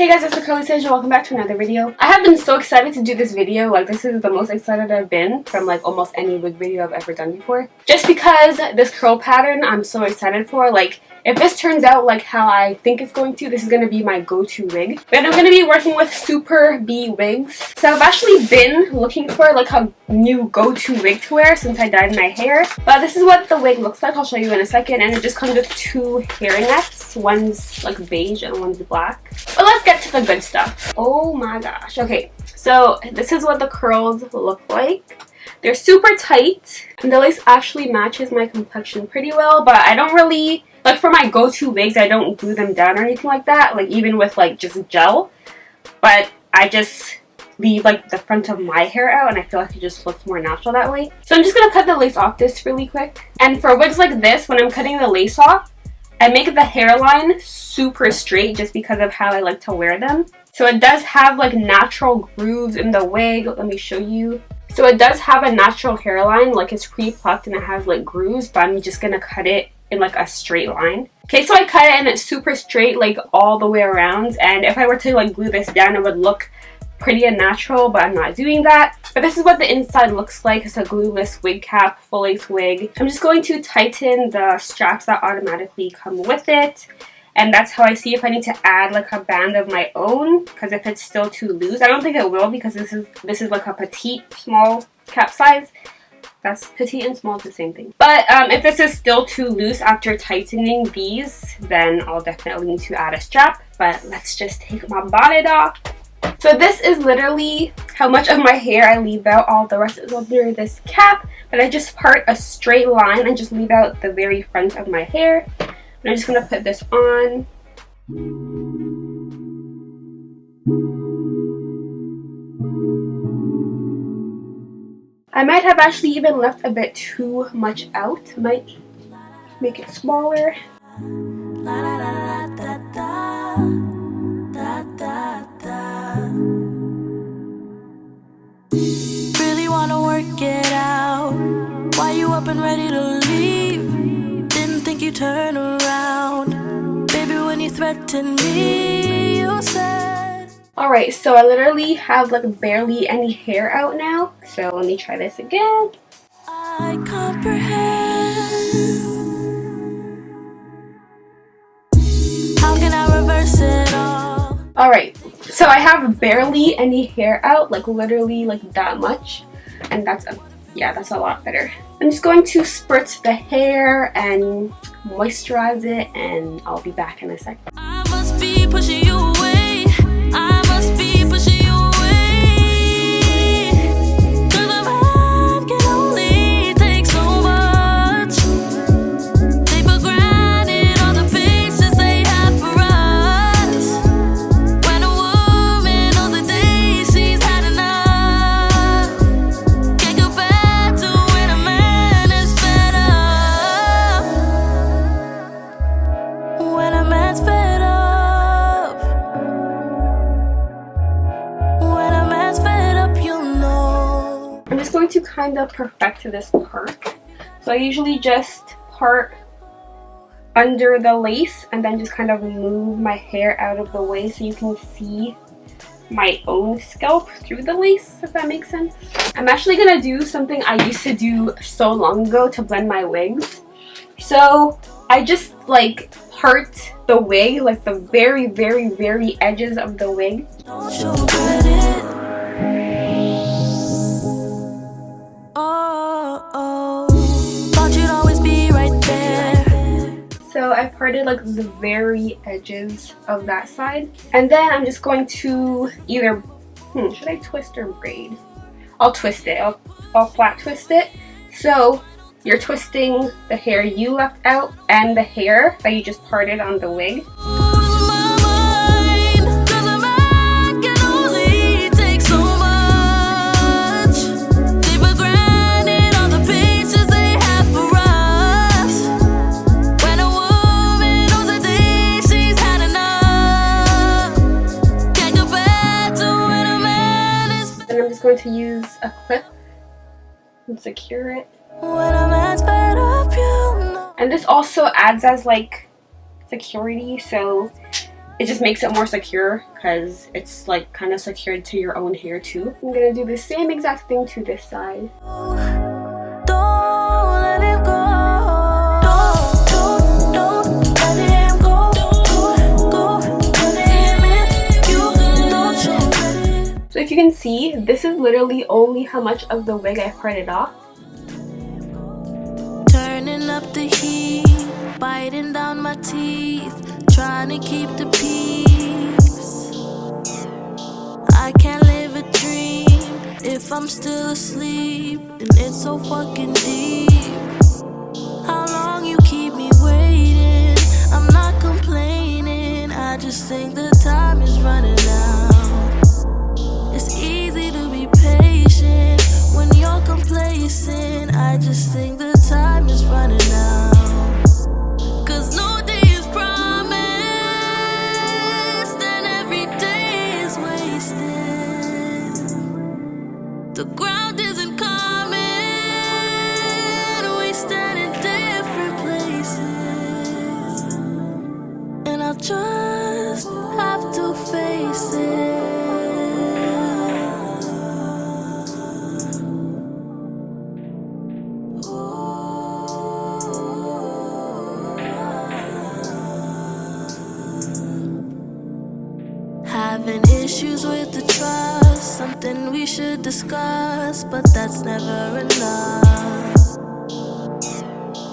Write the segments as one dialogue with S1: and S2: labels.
S1: Hey guys, it's TheCurlySage and welcome back to another video. I have been so excited to do this video. Like, this is the most excited I've been from like almost any wig video I've ever done before. Just because this curl pattern I'm so excited for. Like, if this turns out like how I think it's going to, this is going to be my go-to wig. But I'm going to be working with Superbwigs. So I've actually been looking for like a new go-to wig to wear since I dyed my hair. But this is what the wig looks like. I'll show you in a second. And it just comes with two hairnets. One's like beige and one's black. But let's get to the good stuff. Oh my gosh. Okay, so this is what the curls look like. They're super tight. And the lace actually matches my complexion pretty well. But I don't really... like for my go-to wigs, I don't glue them down or anything like that, like even with like just gel, but I just leave like the front of my hair out and I feel like it just looks more natural that way. So I'm just gonna cut the lace off this really quick. And for wigs like this, when I'm cutting the lace off, I make the hairline super straight just because of how I like to wear them. So it does have like natural grooves in the wig. Let me show you. So it does have a natural hairline, like it's pre-plucked and it has like grooves, but I'm just gonna cut it in like a straight line. Okay, so I cut it and it's super straight like all the way around, and if I were to like glue this down it would look pretty unnatural, but I'm not doing that. But this is what the inside looks like. It's a glueless wig cap, full lace wig. I'm just going to tighten the straps that automatically come with it, and that's how I see if I need to add like a band of my own, because if it's still too loose, I don't think it will, because this is like a petite small cap size. That's petite and small is the same thing. But if this is still too loose after tightening these, then I'll definitely need to add a strap. But let's just take my bonnet off. So this is literally how much of my hair I leave out. All the rest is under this cap. But I just part a straight line and just leave out the very front of my hair. And I'm just going to put this on. I might have actually even left a bit too much out. Might make it smaller.
S2: Really wanna work it out. Why you up and ready to leave? Didn't think you'd turn around. Baby, when you threatened me, you said...
S1: Alright, so I literally have like barely any hair out now. So let me try this again.
S2: I comprehend. How can I reverse it all?
S1: Alright, so I have barely any hair out, like literally like that much. And that's a lot better. I'm just going to spritz the hair and moisturize it, and I'll be back in a second.
S2: I must be pushing you away. I must be pushing you away. 'Cause a man can only take so much. They for granted all the patience they have for us. When a woman knows the day she's had enough, can't go back to when a man is fed up. When a man's fed up.
S1: I'm just going to kind of perfect this part. So I usually just part under the lace and then just kind of move my hair out of the way so you can see my own scalp through the lace, if that makes sense. I'm actually gonna do something I used to do so long ago to blend my wigs. So I just like part the wig, like the very, very, very edges of the wig.
S2: Don't show credit. Thought you'd always be right there.
S1: So I parted like the very edges of that side. And then I'm just going to either, should I twist or braid? I'll twist it. I'll flat twist it. So you're twisting the hair you left out and the hair that you just parted on the wig. Going to use a clip and secure it. And this also adds as like security, so It just makes it more secure because it's like kind of secured to your own hair too. I'm gonna do the same exact thing to this side. So if you can see, this is literally only how much of the wig I parted off.
S2: Turning up the heat, biting down my teeth, trying to keep the peace. I can't live a dream if I'm still asleep, and it's so fucking deep. How long you keep me waiting? I'm not complaining, I just think the time is running out. It's easy to be patient when you're complacent. I just think the time is running out. 'Cause no day is promised, and every day is wasted. The ground isn't common, we stand in different places, and I'll just have to face it. Having issues with the trust, something we should discuss, but that's never enough.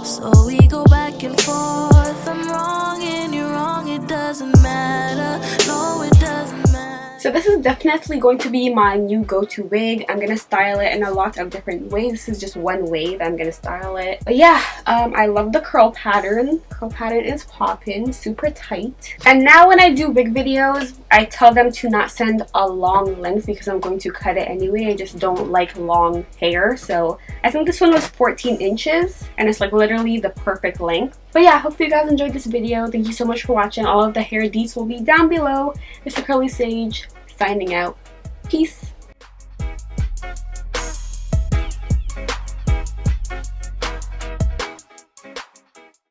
S2: So we go back and forth, I'm wrong and you're wrong, it doesn't matter, no it doesn't matter.
S1: So this is definitely going to be my new go-to wig. I'm gonna style it in a lot of different ways. This is just one way that I'm gonna style it. But yeah, I love the curl pattern. Curl pattern is poppin', super tight. And now when I do wig videos, I tell them to not send a long length because I'm going to cut it anyway. I just don't like long hair. So I think this one was 14 inches and it's like literally the perfect length. But yeah, hopefully you guys enjoyed this video. Thank you so much for watching. All of the hair deets will be down below. It's TheCurlySage signing out. Peace.